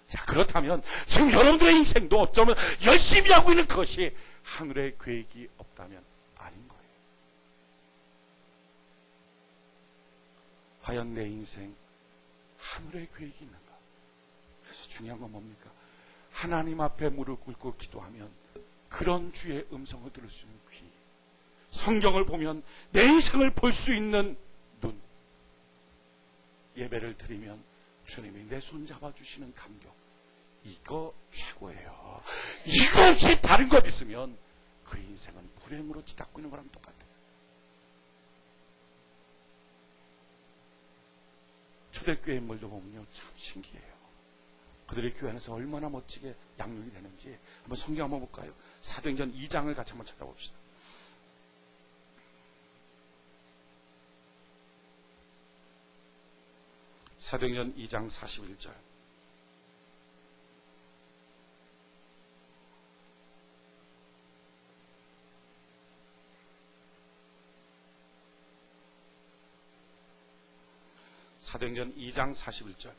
자, 그렇다면 지금 여러분들의 인생도 어쩌면 열심히 하고 있는 것이 하늘의 계획이 없다면 아닌 거예요. 과연 내 인생 하늘의 계획이 있는가? 그래서 중요한 건 뭡니까? 하나님 앞에 무릎 꿇고 기도하면 그런 주의 음성을 들을 수 있는 귀, 성경을 보면 내 인생을 볼 수 있는 눈, 예배를 드리면 주님이 내 손 잡아주시는 감격, 이거 최고예요. 이거 없이 다른 것 있으면 그 인생은 불행으로 치닫고 있는 거랑 똑같아요. 초대교회 인물도 보면요 참 신기해요. 그들의 교회 안에서 얼마나 멋지게 양육이 되는지 한번 성경 한번 볼까요? 사도행전 2장을 같이 한번 찾아봅시다. 사도행전 2장 41절. 사도행전 2장 41절.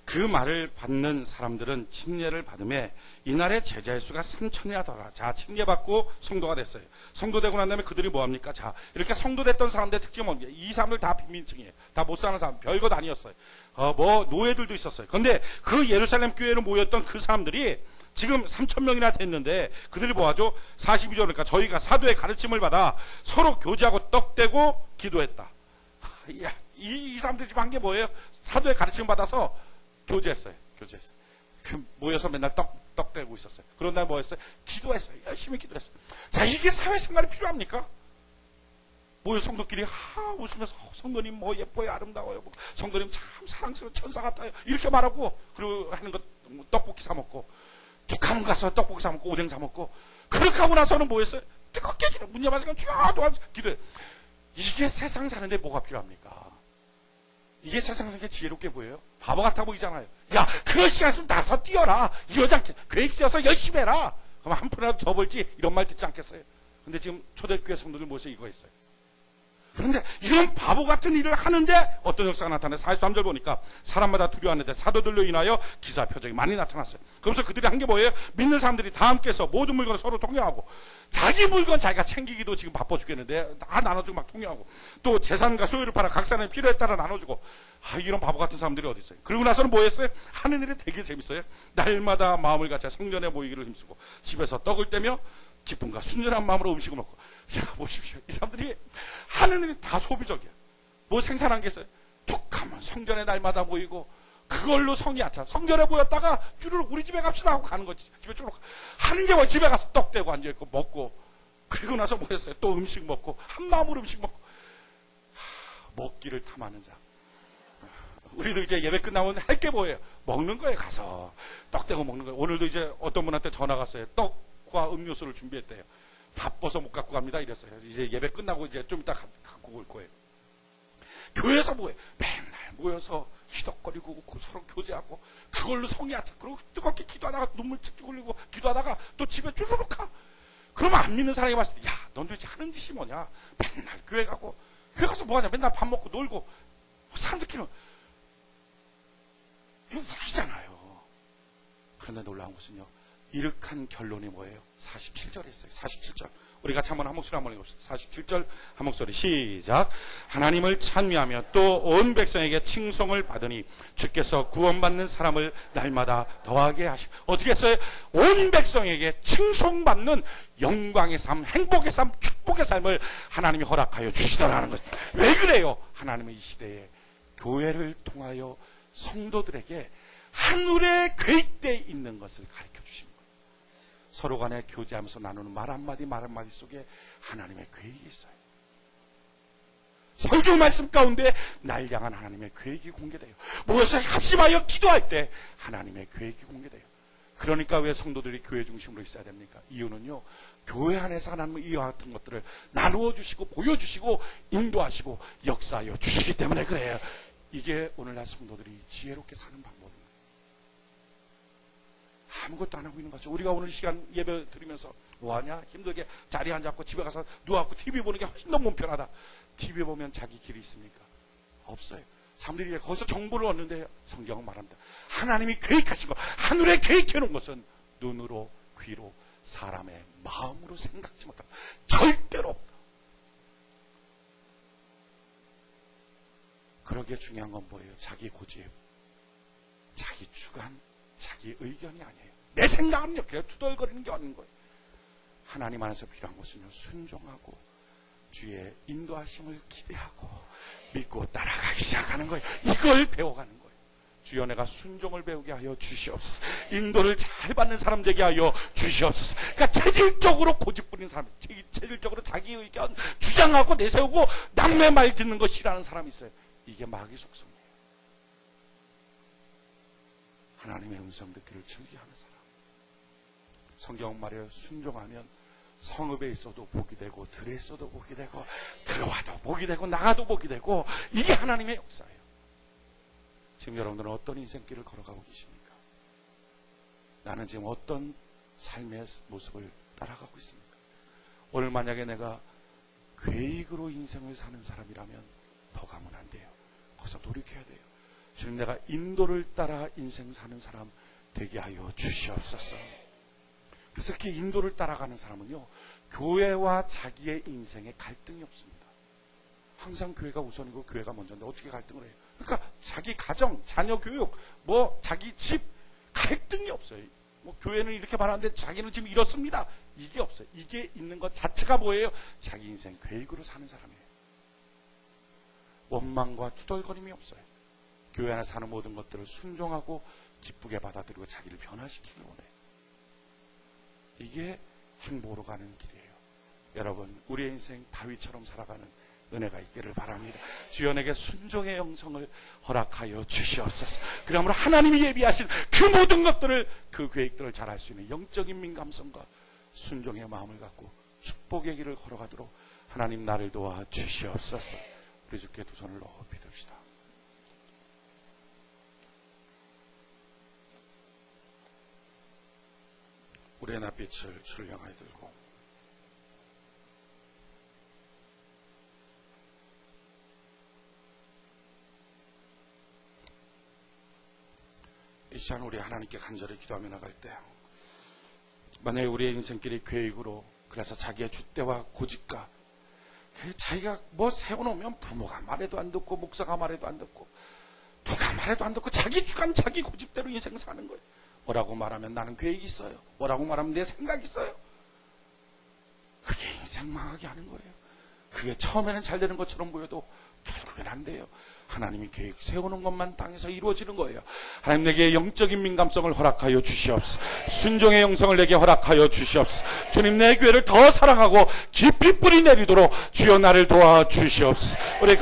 그 말을 받는 사람들은 침례를 받음에 이날의 제자의 수가 3,000이나 더라. 자, 침례받고 성도가 됐어요. 성도 되고 난 다음에 그들이 뭐합니까? 자, 이렇게 성도 됐던 사람들의 특징은 뭡니까? 이 사람들 다 빈민층이에요. 다 못 사는 사람, 별것 아니었어요. 뭐 노예들도 있었어요. 그런데 그 예루살렘 교회로 모였던 그 사람들이 지금 3,000명이나 됐는데 그들이 뭐하죠? 42절 그러니까 저희가 사도의 가르침을 받아 서로 교제하고 떡대고 기도했다. 이 사람들이 지금 한 게 뭐예요? 사도의 가르침을 받아서 교제했어요. 모여서 맨날 떡대고 있었어요. 그런 날 뭐 했어요? 기도했어요. 열심히 기도했어요. 자, 이게 사회생활이 필요합니까? 모여 성도끼리 웃으면서 성도님 뭐 예뻐요, 아름다워요. 뭐, 성도님 참 사랑스러운 천사 같아요. 이렇게 말하고 그리고 하는 것 떡볶이 사 먹고 북한 가서 떡볶이 사 먹고 오뎅 사 먹고 그렇게 하고 나서는 뭐 했어요? 뜨겁게 기도 문 열어서 쫙 도와서 기도해. 이게 세상 사는데 뭐가 필요합니까? 이게 세상 사는 게 지혜롭게 보여요? 바보 같아 보이잖아요. 야, 그런 시간 있으면 나서 뛰어라. 이러지 않게 계획 세워서 열심히 해라. 그럼 한 푼이라도 더 벌지. 이런 말 듣지 않겠어요? 근데 지금 초대교회 성도들 모습에 이거 있어요. 그런데 이런 바보 같은 일을 하는데 어떤 역사가 나타나요? 43절 보니까 사람마다 두려워하는데 사도들로 인하여 기사 표적이 많이 나타났어요. 그러면서 그들이 한 게 뭐예요? 믿는 사람들이 다 함께해서 모든 물건을 서로 통용하고 자기 물건 자기가 챙기기도 지금 바빠 죽겠는데 다 나눠주고 막 통용하고 또 재산과 소유를 팔아 각 사람의 필요에 따라 나눠주고 이런 바보 같은 사람들이 어디 있어요? 그리고 나서는 뭐 했어요? 하는 일이 되게 재밌어요. 날마다 마음을 갖춰 성전에 모이기를 힘쓰고 집에서 떡을 떼며 기쁨과 순전한 마음으로 음식을 먹고. 자, 보십시오. 이 사람들이 하는 일이 다 소비적이야. 뭐 생산한 게 있어요? 툭 하면 성전에 날마다 모이고 그걸로 성이 안 차. 성전에 모였다가 쭈르륵 우리 집에 갑시다 하고 가는 거지. 집에 쭈르륵 하는 게 뭐 집에 가서 떡 떼고 앉아있고 먹고 그리고 나서 뭐 했어요? 또 음식 먹고 한 마음으로 음식 먹고 먹기를 탐하는 자. 우리도 이제 예배 끝나면 할 게 뭐예요? 먹는 거예요. 가서 떡 떼고 먹는 거예요. 오늘도 이제 어떤 분한테 전화가 왔어요. 떡과 음료수를 준비했대요. 바빠서 못 갖고 갑니다. 이랬어요. 이제 예배 끝나고 이제 좀 이따 갖고 올 거예요. 교회에서 뭐해? 맨날 모여서 희덕거리고 서로 교제하고 그걸로 성이 안 차. 그리고 뜨겁게 기도하다가 눈물 칙칙 흘리고 기도하다가 또 집에 쭈르륵 가. 그러면 안 믿는 사람이 봤을 때 야, 넌 도대체 하는 짓이 뭐냐? 맨날 교회 가고 교회 가서 뭐하냐? 맨날 밥 먹고 놀고 사람들끼리는 이거 웃기잖아요. 그런데 놀라운 것은요. 이렇한 결론이 뭐예요? 47절에 있어요. 47절. 우리 같이 한번 한 목소리 한번 읽읍시다. 47절 한 목소리 시작. 하나님을 찬미하며 또 온 백성에게 칭송을 받으니 주께서 구원받는 사람을 날마다 더하게 하시고 어떻게 했어요? 온 백성에게 칭송받는 영광의 삶, 행복의 삶, 축복의 삶을 하나님이 허락하여 주시더라는 것. 왜 그래요? 하나님의 이 시대에 교회를 통하여 성도들에게 하늘의 계획대에 있는 것을 가르쳐 주시는 거예요. 서로 간에 교제하면서 나누는 말 한마디 속에 하나님의 계획이 있어요. 설교 말씀 가운데 날 향한 하나님의 계획이 공개돼요. 무엇을 합심하여 기도할 때 하나님의 계획이 공개돼요. 그러니까 왜 성도들이 교회 중심으로 있어야 됩니까? 이유는요, 교회 안에서 하나님은 이와 같은 것들을 나누어 주시고 보여주시고 인도하시고 역사하여 주시기 때문에 그래요. 이게 오늘날 성도들이 지혜롭게 사는 방법입니다. 아무것도 안 하고 있는 거죠. 우리가 오늘 시간 예배 드리면서 뭐하냐? 힘들게 자리에 앉았고 집에 가서 누워갖고 TV 보는 게 훨씬 더 몸 편하다. TV 보면 자기 길이 있습니까? 없어요. 사람들이 거기서 정보를 얻는데 성경은 말합니다. 하나님이 계획하신 것, 하늘에 계획해 놓은 것은 눈으로, 귀로, 사람의 마음으로 생각지 못한다. 절대로 없다. 그러기에 중요한 건 뭐예요? 자기 고집, 자기 주관, 자기 의견이 아니에요. 내 생각은 이렇게 투덜거리는 게 아닌 거예요. 하나님 안에서 필요한 것은요, 순종하고 주의 인도하심을 기대하고 믿고 따라가기 시작하는 거예요. 이걸 배워가는 거예요. 주여, 내가 순종을 배우게 하여 주시옵소서. 인도를 잘 받는 사람 되게 하여 주시옵소서. 그러니까 체질적으로 고집 부리는 사람, 체질적으로 자기 의견 주장하고 내세우고 남의 말 듣는 거 싫어하는 사람이 있어요. 이게 마귀 속성이에요. 하나님의 음성 듣기를 즐겨하는 사람. 성경 말에 순종하면 성읍에 있어도 복이 되고 들에 있어도 복이 되고 들어와도 복이 되고 나가도 복이 되고, 이게 하나님의 역사예요. 지금 여러분들은 어떤 인생길을 걸어가고 계십니까? 나는 지금 어떤 삶의 모습을 따라가고 있습니까? 오늘 만약에 내가 계획으로 인생을 사는 사람이라면 더 가면 안 돼요. 거기서 돌이켜야 돼요. 주님, 내가 인도를 따라 인생 사는 사람 되게 하여 주시옵소서. 그래서 이렇게 인도를 따라가는 사람은요, 교회와 자기의 인생에 갈등이 없습니다. 항상 교회가 우선이고 교회가 먼저인데 어떻게 갈등을 해요? 그러니까 자기 가정, 자녀 교육, 자기 집, 갈등이 없어요. 교회는 이렇게 말하는데 자기는 지금 이렇습니다. 이게 없어요. 이게 있는 것 자체가 뭐예요? 자기 인생 계획으로 사는 사람이에요. 원망과 투덜거림이 없어요. 교회 안에 사는 모든 것들을 순종하고 기쁘게 받아들이고 자기를 변화시키길 원해요. 이게 행복으로 가는 길이에요. 여러분, 우리의 인생 다윗처럼 살아가는 은혜가 있기를 바랍니다. 주여, 내게 순종의 영성을 허락하여 주시옵소서. 그러므로 하나님이 예비하신 그 모든 것들을, 그 계획들을 잘 알 수 있는 영적인 민감성과 순종의 마음을 갖고 축복의 길을 걸어가도록 하나님 나를 도와 주시옵소서. 우리 주께 두 손을 높이 듭시다. 우리의 낯빛을 주를 향하여 들고 이 시간 우리 하나님께 간절히 기도하며 나갈 때, 만약에 우리의 인생길이 계획으로, 그래서 자기의 줏대와 고집과 자기가 세워놓으면 부모가 말해도 안 듣고 목사가 말해도 안 듣고 누가 말해도 안 듣고 자기 주관 자기 고집대로 인생 사는 거예요. 뭐라고 말하면 나는 계획이 있어요. 뭐라고 말하면 내 생각이 있어요. 그게 인생 망하게 하는 거예요. 그게 처음에는 잘 되는 것처럼 보여도 결국엔 안 돼요. 하나님이 계획 세우는 것만 땅에서 이루어지는 거예요. 하나님, 내게 영적인 민감성을 허락하여 주시옵소서. 순종의 영성을 내게 허락하여 주시옵소서. 주님, 내 교회를 더 사랑하고 깊이 뿌리 내리도록 주여 나를 도와 주시옵소서. 우리